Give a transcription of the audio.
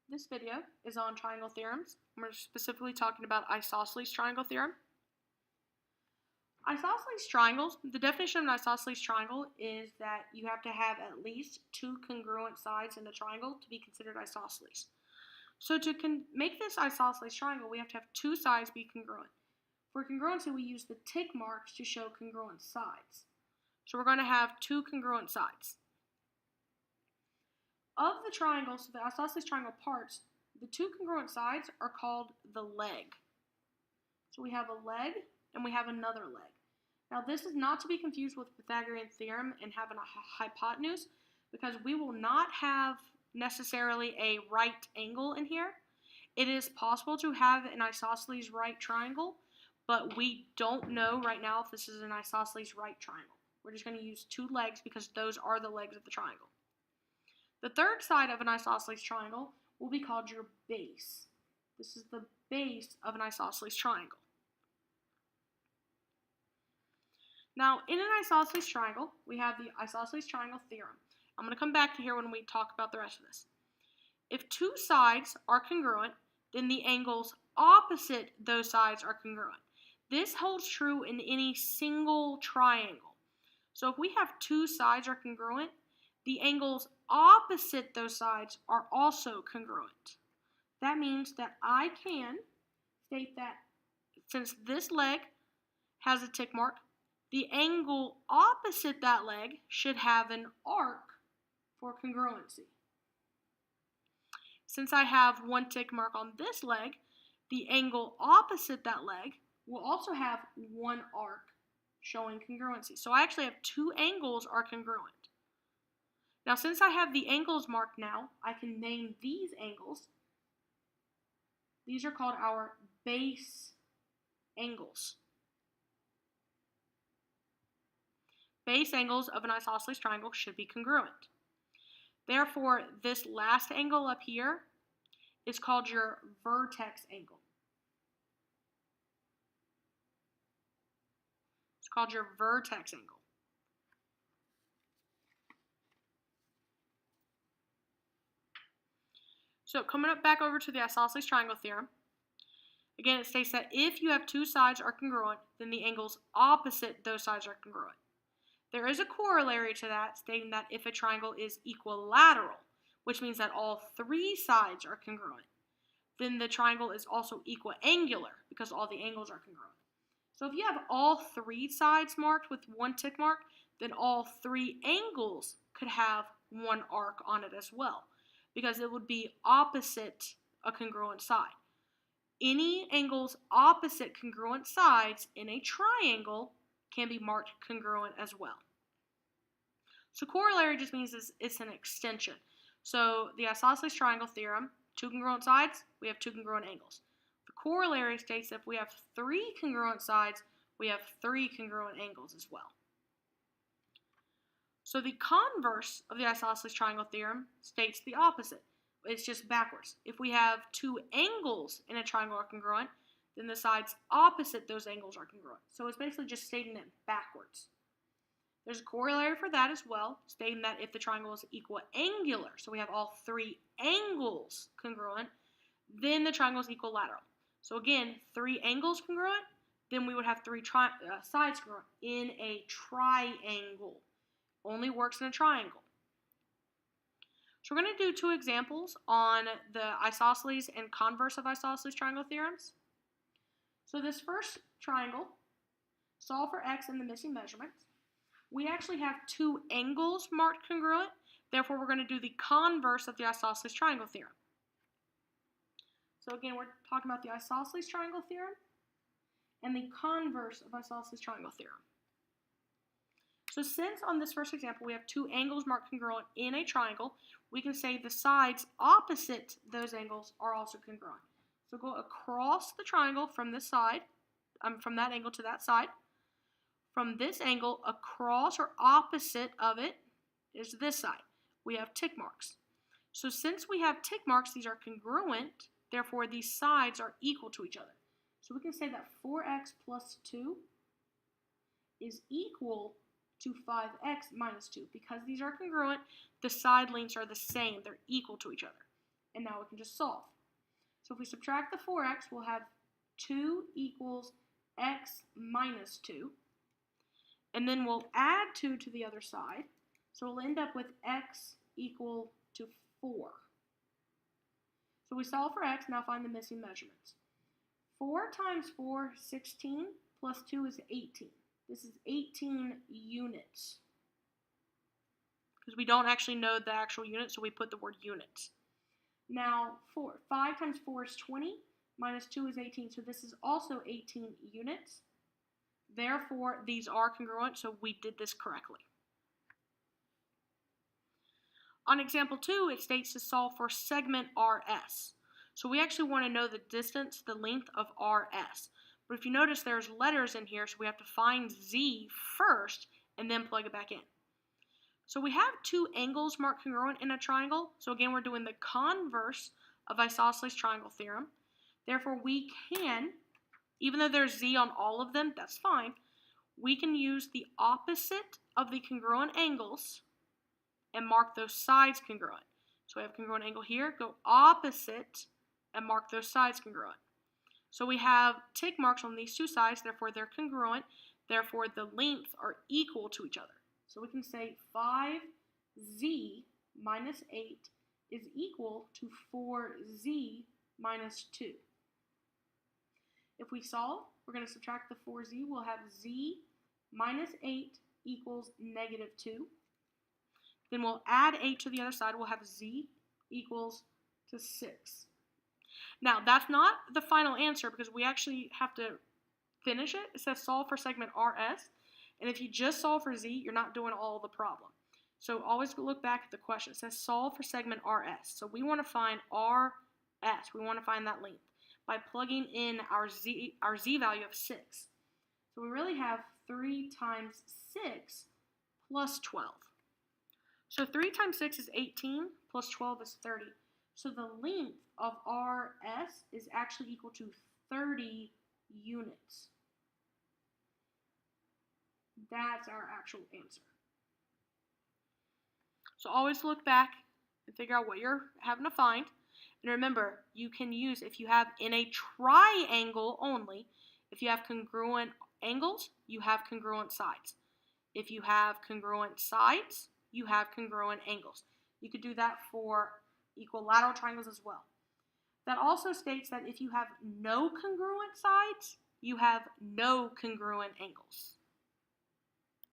This video is on triangle theorems. We're specifically talking about isosceles triangle theorem. Isosceles triangles, the definition of an isosceles triangle is that you have to have at least two congruent sides in the triangle to be considered isosceles. So to make this isosceles triangle, we have to have two sides be congruent. For congruency, we use the tick marks to show congruent sides. So we're going to have two congruent sides. Of the triangle, so the isosceles triangle parts, the two congruent sides are called the leg. So we have a leg and we have another leg. Now this is not to be confused with Pythagorean theorem and having a hypotenuse, because we will not have necessarily a right angle in here. It is possible to have an isosceles right triangle, but we don't know right now if this is an isosceles right triangle. We're just going to use two legs because those are the legs of the triangle. The third side of an isosceles triangle will be called your base. This is the base of an isosceles triangle. Now, in an isosceles triangle, we have the isosceles triangle theorem. I'm going to come back to here when we talk about the rest of this. If two sides are congruent, then the angles opposite those sides are congruent. This holds true in any single triangle. So if we have two sides are congruent, the angles opposite those sides are also congruent. That means that I can state that since this leg has a tick mark, the angle opposite that leg should have an arc for congruency. Since I have one tick mark on this leg, the angle opposite that leg will also have one arc showing congruency. So I actually have two angles are congruent. Now, since I have the angles marked now, I can name these angles. These are called our base angles. Base angles of an isosceles triangle should be congruent. Therefore, this last angle up here is called your vertex angle. It's called your vertex angle. So coming up back over to the isosceles triangle theorem, again it states that if you have two sides are congruent, then the angles opposite those sides are congruent. There is a corollary to that stating that if a triangle is equilateral, which means that all three sides are congruent, then the triangle is also equiangular because all the angles are congruent. So if you have all three sides marked with one tick mark, then all three angles could have one arc on it as well, because it would be opposite a congruent side. Any angles opposite congruent sides in a triangle can be marked congruent as well. So corollary just means it's an extension. So the isosceles triangle theorem, two congruent sides, we have two congruent angles. The corollary states that if we have three congruent sides, we have three congruent angles as well. So the converse of the isosceles triangle theorem states the opposite. It's just backwards. If we have two angles in a triangle are congruent, then the sides opposite those angles are congruent. So it's basically just stating it backwards. There's a corollary for that as well, stating that if the triangle is equiangular, so we have all three angles congruent, then the triangle is equilateral. So again, three angles congruent, then we would have three sides congruent in a triangle. Only works in a triangle. So we're going to do two examples on the isosceles and converse of isosceles triangle theorems. So this first triangle, solve for x and the missing measurements. We actually have two angles marked congruent, therefore we're going to do the converse of the isosceles triangle theorem. So again, we're talking about the isosceles triangle theorem and the converse of isosceles triangle theorem. So since on this first example we have two angles marked congruent in a triangle, we can say the sides opposite those angles are also congruent. So go across the triangle from this side, from that angle to that side. From this angle across or opposite of it is this side. We have tick marks. So since we have tick marks, these are congruent, therefore these sides are equal to each other. So we can say that 4x plus 2 is equal to 5x minus 2. Because these are congruent, the side lengths are the same. They're equal to each other. and now we can just solve. So if we subtract the 4x, we'll have 2 equals x minus 2. And then we'll add 2 to the other side. So we'll end up with x equal to 4. So we solve for x, now find the missing measurements. 4 times 4, 16, plus 2 is 18. This is 18 units. Because we don't actually know the actual unit, so we put the word units. Now, 5 times 4 is 20, minus 2 is 18, so this is also 18 units. Therefore, these are congruent, so we did this correctly. On example 2, it states to solve for segment RS. So we actually want to know the distance, the length of RS. But if you notice, there's letters in here, so we have to find Z first and then plug it back in. So we have two angles marked congruent in a triangle. So again, we're doing the converse of isosceles triangle theorem. Therefore, we can, even though there's Z on all of them, that's fine, we can use the opposite of the congruent angles and mark those sides congruent. So we have congruent angle here, go opposite and mark those sides congruent. So we have tick marks on these two sides, therefore they're congruent, therefore the lengths are equal to each other. So we can say 5z minus 8 is equal to 4z minus 2. If we solve, we're going to subtract the 4z. We'll have z minus 8 equals negative 2. Then we'll add 8 to the other side. We'll have z equals to 6. Now, that's not the final answer because we actually have to finish it. It says solve for segment RS. And if you just solve for z, you're not doing all the problem. So always look back at the question. It says solve for segment RS. So we want to find RS. We want to find that length by plugging in our z value of 6. So we really have 3 times 6 plus 12. So 3 times 6 is 18, plus 12 is 30. So the length of RS is actually equal to 30 units. That's our actual answer. So always look back and figure out what you're having to find. And remember, you can use, if you have in a triangle only, if you have congruent angles, you have congruent sides. If you have congruent sides, you have congruent angles. You could do that for equilateral triangles as well. That also states that if you have no congruent sides, you have no congruent angles.